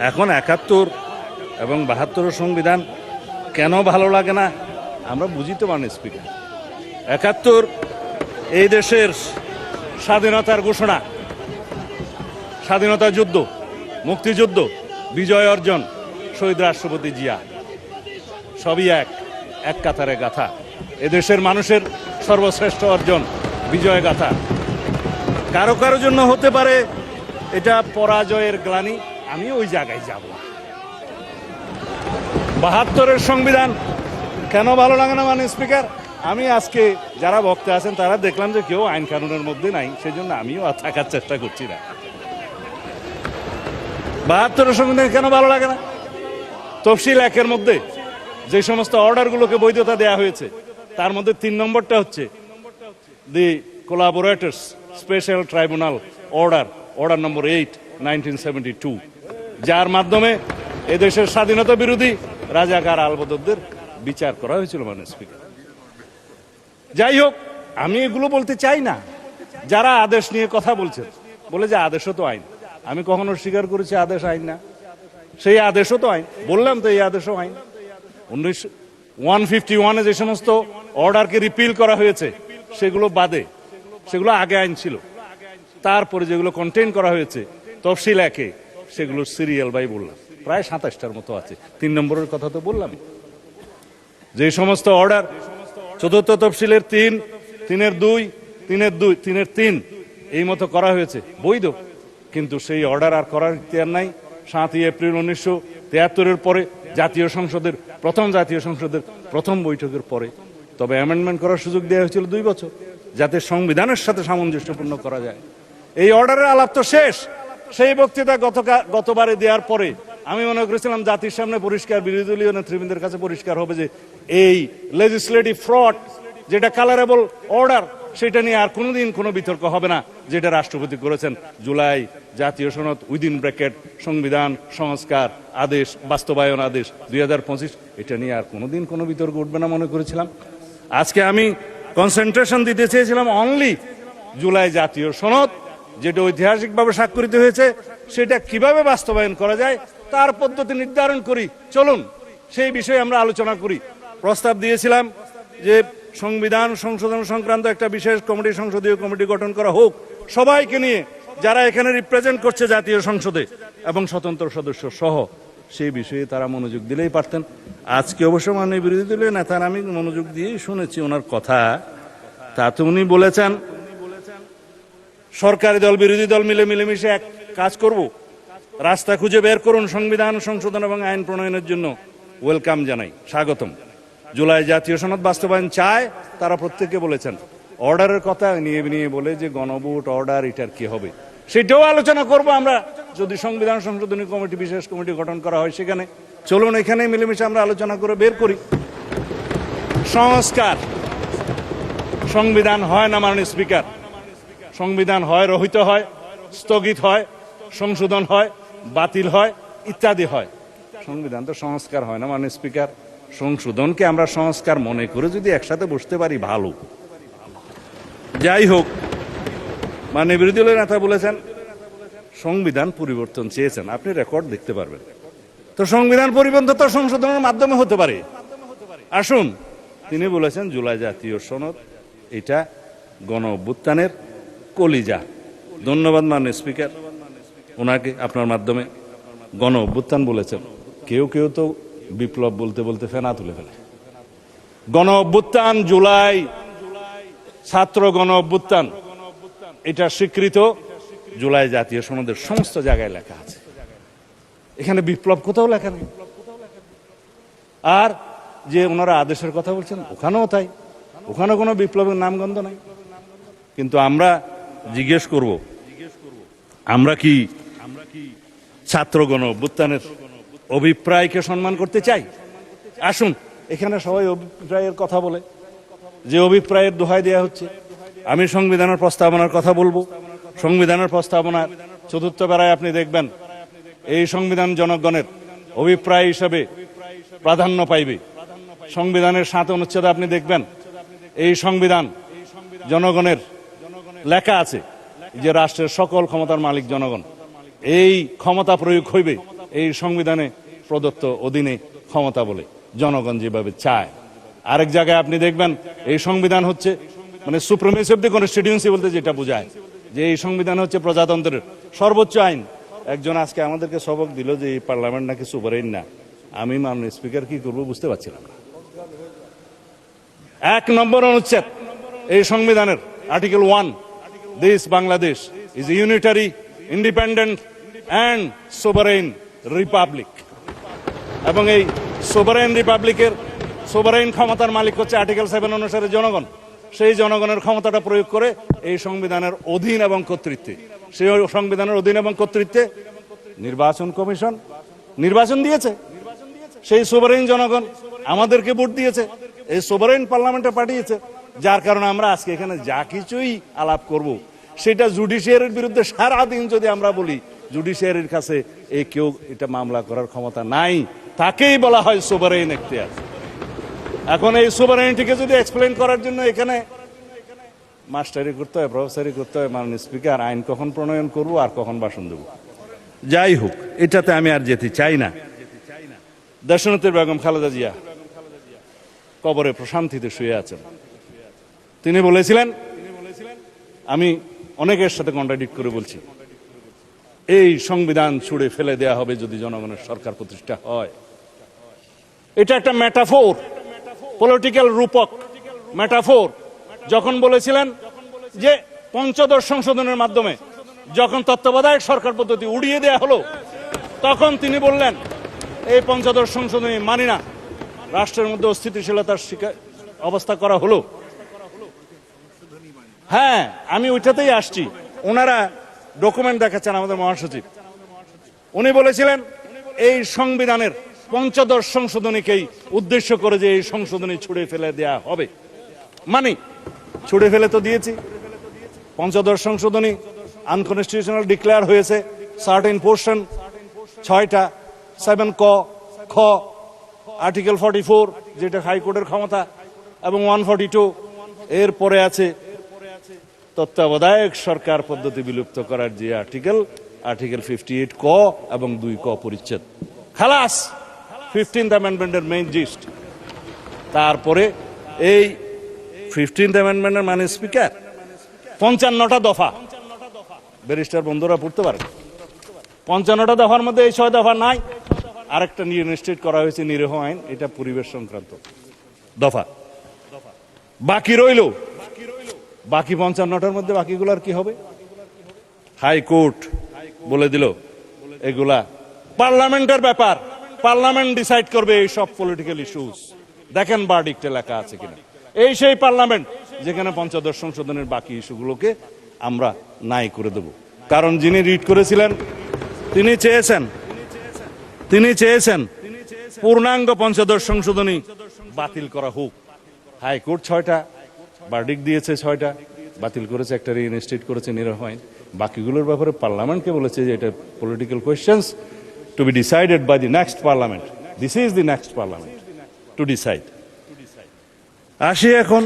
এখন 71 এবং 72 সংবিধান কেন ভালো লাগে না আমরা বুঝিতে পারি স্পিকার। 71 এই দেশের স্বাধীনতার ঘোষণা, স্বাধীনতা যুদ্ধ, মুক্তিযুদ্ধ, বিজয় অর্জন, শহীদ রাষ্ট্রপতি জিয়া, সবই এক কাতারে গাথা। এদেশের মানুষের সর্বশ্রেষ্ঠ অর্জন, বিজয় গাথা। কারো কারো জন্য হতে পারে এটা পরাজয়ের গ্লানি, আমি ওই জায়গায় যাব না। 72-এর সংবিধান কেন ভালো লাগে না মানে স্পিকার, আমি আজকে যারা বক্তা আছেন তারা দেখলাম যে কেউ আইন কানুনের মধ্যে নাই, সেই জন্য আমিও আর থাকার চেষ্টা করছি না। 72-এর সংবিধান কেন ভালো লাগে না? তফসিল 1-এর মধ্যে যে সমস্ত অর্ডারগুলোকে বৈধতা দেওয়া হয়েছে তার মধ্যে 3 নম্বরটা হচ্ছে দি কোলাবোরেটরস স্পেশাল ট্রাইব্যুনাল অর্ডার নম্বর 8, 1972, যার মাধ্যমে এদেশের স্বাধীনতা বিরোধী রাজাকার আলবদরদের বিচার করা হয়েছিল মানে স্পিকার। যাই হোক, আমি এগুলো বলতে চাই না। যারা আদেশ নিয়ে কথা বলছে বলে যে আদেশও তো আইন, আমি কখনো স্বীকার করেছি আদেশ আইন না, সেই আদেশও তো আইন, বললাম তো এই আদেশও আইন। 151-এ যে সমস্ত অর্ডারকে রিপিল করা হয়েছে সেগুলো বাদে, সেগুলো আগে আইন ছিল। তারপরে যেগুলো কন্টেইন করা হয়েছে তফসিল 1-এ, সেগুলো সিরিয়াল বাই বললাম প্রায় 27টার মতো আছে। 3 নম্বরের কথা তো বললাম। যে সমস্ত অর্ডার চতুর্থ তফসিলের 3, 3-এর 2, 3-এর 2, 3-এর 3 এই মতো করা হয়েছে বৈধ, কিন্তু সেই অর্ডার আর করার ইখতিয়ার নাই। 7ই এপ্রিল 1973-এর পরে প্রথম জাতীয় সংসদের প্রথম বৈঠকের পরে তবে অ্যামেন্ডমেন্ট করার সুযোগ দেওয়া হয়েছিল 2 বছর, যাতে সংবিধানের সাথে সামঞ্জস্যপূর্ণ করা যায়। এই অর্ডারের আলাপ তো শেষ। সেই বক্তৃতা গতবারে দেওয়ার পরে আমি মনে করেছিলাম জাতির সামনে পরিষ্কার, বিরোধী দলীয় নেতৃবৃন্দের কাছে পরিষ্কার হবে যে এই লেজিসলেটিভ ফ্রড, যেটা কালারেবল অর্ডার, সেটা নিয়ে আর কোনোদিন কোনো বিতর্ক হবে না। যেটা রাষ্ট্রপতি করেছেন জুলাই জাতীয় সনদ উইদিন ব্র্যাকেট সংবিধান সংস্কার আদেশ, বাস্তবায়ন আদেশ 2025, এটা নিয়ে আর কোনোদিন কোনো বিতর্ক উঠবে না মনে করেছিলাম। আজকে আমি কনসেন্ট্রেশন দিতে চেয়েছিলাম অনলি জুলাই জাতীয় সনদ, যেটা ঐতিহাসিকভাবে স্বাক্ষরিত হয়েছে, সেটা কিভাবে বাস্তবায়ন করা যায় তার পদ্ধতি নির্ধারণ করি, চলুন সেই বিষয়ে আমরা আলোচনা করি। প্রস্তাব দিয়েছিলাম যে সংবিধান সংশোধন সংক্রান্ত একটা বিশেষ কমিটি, সংসদীয় কমিটি গঠন করা হোক, সবাইকে নিয়ে যারা এখানে রিপ্রেজেন্ট করছে জাতীয় সংসদে এবং স্বতন্ত্র সদস্য সহ। সেই বিষয়ে তারা মনোযোগ দিলেই পারতেন। আজকে অবশ্য মাননীয় বিরোধী দলীয় নেতার আমি মনোযোগ দিয়েই শুনেছি ওনার কথা। তাতে উনি বলেছেন সরকারি দল বিরোধী দল মিলেমিশে এক কাজ করব, রাস্তা খুঁজে বের করুন, সংবিধান সংশোধন এবং আইন প্রণয়নের জন্য ওয়েলকাম জানাই, স্বাগতম। জুলাই জাতীয় সনদ বাস্তবায়ন চায় তারা প্রত্যেকে বলেছেন। অর্ডারের কথা নিয়ে বলে যে গণভোট অর্ডার, এটার কি হবে সেটাও আলোচনা করব আমরা যদি সংবিধান সংশোধনী কমিটি, বিশেষ কমিটি গঠন করা হয় সেখানে। চলুন এখানে মিলেমিশে আমরা আলোচনা করে বের করি। সংস্কার, সংবিধান হয় না মাননীয় স্পিকার, সংবিধান হয় রহিত হয়, স্থগিত হয়, সংশোধন হয়, বাতিল হয়, ইত্যাদি হয়। সংবিধান তো সংস্কার হয় না মাননীয় স্পিকার। সংশোধনকে আমরা সংস্কার মনে করে যদি একসাথে বসতে পারি ভালো। যাই হোক, মাননীয় বিরোধী দলের নেতা বলেছেন সংবিধান পরিবর্তন চেয়েছেন, আপনি রেকর্ড দেখতে পারবেন। তো সংবিধান পরিবর্তন তো সংশোধনের মাধ্যমে হতে পারে। আসুন, তিনি বলেছেন জুলাই জাতীয় সনদ এটা গণ অভ্যুত্থানের কলিজা। ধন্যবাদ মাননীয় স্পিকার ওনাকে, আপনার মাধ্যমে। গণ অভ্যুত্থান বলেছেন, কেউ তো বিপ্লব বলতে বলতে ফেনা তুলে ফেলে। গণ অভ্যুত্থান, জুলাই ছাত্র গণ অভ্যুত্থান, এটা স্বীকৃত জুলাই জাতীয় সনদের সমস্ত জায়গায় লেখা আছে। এখানে বিপ্লব কোথাও লেখা নেই। আর যে ওনারা আদেশের কথা বলছেন ওখানেও তাই, ওখানে কোনো বিপ্লবের নামগন্ধ নাই। কিন্তু আমরা জিজ্ঞেস করব, আমরা কি ছাত্র গণ অভ্যুত্থানের অভিপ্রায়কে সম্মান করতে চাই? আসুন, এখানে সবাই অভিপ্রায়ের কথা বলে, যে অভিপ্রায়ের দোহাই দেওয়া হচ্ছে। আমি সংবিধানের প্রস্তাবনার কথা বলবো। সংবিধানের প্রস্তাবনার 4র্থ প্যারায় আপনি দেখবেন এই সংবিধান জনগণের অভিপ্রায় হিসেবে প্রাধান্য পাইবে। সংবিধানের 7 অনুচ্ছেদে আপনি দেখবেন এই সংবিধান জনগণের লেখা আছে যে রাষ্ট্রের সকল ক্ষমতার মালিক জনগণ। এই ক্ষমতা প্রয়োগ হইবে এই সংবিধানে প্রদত্ত অধীনে ক্ষমতা বলে জনগণ যেভাবে চায়। আরেক জায়গায় আপনি দেখবেন এই সংবিধান হচ্ছে মানে সুপ্রিমেসি অফ দি কনস্টিটিউয়েন্সি বলতে যেটা বোঝায় যে এই সংবিধান হচ্ছে প্রজাতন্ত্রের সর্বোচ্চ আইন। একজন আজকে আমাদেরকে সবক দিল যে এই পার্লামেন্ট নাকি সুপারিন না। আমি মাননীয় স্পিকার কি করবো বুঝতে পারছিলাম না। 1 নম্বর অনুচ্ছেদ এই সংবিধানের article 1, this Bangladesh is unitary, independent and sovereign republic. এবং এই সোভারেইন রিপাবলিকের সোভারেইন ক্ষমতার মালিক হচ্ছে আর্টিকেল 7 অনুসারে জনগণ। সেই জনগণের ক্ষমতাটা প্রয়োগ করে এই সংবিধানের অধীন এবং কর্তৃত্বে, সেই সংবিধানের অধীন এবং কর্তৃত্বে নির্বাচন কমিশন নির্বাচন দিয়েছে। সেই সোভারেইন জনগণ আমাদেরকে ভোট দিয়েছে, এই সোভারেইন পার্লামেন্টে পাঠিয়েছে। যার কারণে আমরা আজকে এখানে যা কিছুই আলাপ করব সেটা জুডিশিয়ারির বিরুদ্ধে সারাদিন যদি আমরা বলি, জুডিশিয়ারির কাছে এই কেউ এটা মামলা করার ক্ষমতা নাই, তাকেই বলা হয় সোভারেইন এখতিয়ার। এখন এই সোভারেইনটিকে যদি এক্সপ্লেন করার জন্য এখানে মাস্টারি করতে হয়, প্রফেসরি করতে হয়, মাননীয় স্পিকার আইন কখন প্রণয়ন করবো আর কখন ভাষণ দেবো, যাই হোক এটাতে আমি আর যেতে চাই না। দেশনেত্রী বেগম খালেদা জিয়া কবরে প্রশান্তিতে শুয়ে আছেন। তিনি বলেছিলেন, আমি অনেকের সাথে কন্ট্রাডিক্ট করে বলছি, এই সংবিধান ছুঁড়ে ফেলে দেয়া হবে যদি জনগণের সরকার প্রতিষ্ঠা হয়। এটা একটা মেটাফোর, পলিটিক্যাল রূপক মেটাফোর। যখন বলেছিলেন যে পঞ্চদশ সংশোধনের মাধ্যমে যখন তত্ত্বাবধায়ক সরকার পদ্ধতি উড়িয়ে দেয়া হলো, তখন তিনি বললেন এই পঞ্চদশ সংশোধনী মানি না, রাষ্ট্রের মধ্যে অস্থিতিশীলতার অবস্থা করা হলো। হ্যাঁ, আমি ওইটাতেই আসছি। ওনারা ডকুমেন্ট দেখাচ্ছেন আমাদের মহাসচিব, উনি বলেছিলেন এই সংবিধানের পঞ্চদশ সংশোধনীকেই উদ্দেশ্য করে যে এই সংশোধনী ছুড়ে ফেলে দেয়া হবে। মানে ছুড়ে ফেলে তো দিয়েছি, পঞ্চদশ সংশোধনী আনকনস্টিটিউশনাল ডিক্লেয়ার হয়েছে সার্টেন পোর্শন 6টা, 7 ক খ, আর্টিকেল 44 যেটা হাইকোর্টের ক্ষমতা, এবং 142। এরপরে আছে তত্ত্বাবধায়ক সরকার পদ্ধতি বিলুপ্ত করার যে আর্টিকেল 58 ক এবং 2 ক পরিচ্ছেদ। খালাস 15th অ্যামেন্ডমেন্টের মেইন জিস্ট। তারপরে এই 15th অ্যামেন্ডমেন্টের মানে স্পিকার 55টা দফা, ব্যারিস্টার বন্ধুরা পড়তে পারে। 55টা দফার মধ্যে এই 6 দফা নাই। আরেকটা রিইনস্টেট করা হয়েছে নিরীহ আইন, এটা পরিবেশ সংক্রান্ত দফা। বাকি রইল, বাকি 55টার মধ্যে বাকিগুলার কি হবে? হাইকোর্ট বলে দিল এগুলা পার্লামেন্টের ব্যাপার, পার্লামেন্ট ডিসাইড করবে এই সব পলিটিক্যাল ইস্যুস। দেখেন ভার্ডিক্টে লেখা আছে কিনা। এই সেই পার্লামেন্ট যেখানে পঞ্চদশ সংশোধনের বাকি ইস্যুগুলোকে আমরা নাই করে দেব। কারণ যিনি রিড করেছিলেন তিনি চেয়েছেন পূর্ণাঙ্গ পঞ্চদশ সংশোধনী বাতিল করা হোক। হাইকোর্ট 6টা ভার্ডিক্ট দিয়েছে, 6টা বাতিল করেছে, একটা রিইনস্টেট করেছে নিরীহ আইন। বাকিগুলোর ব্যাপারে পার্লামেন্টকে বলেছে যে এটা political questions to be decided by the next parliament. This is the next parliament to decide. আসি এখন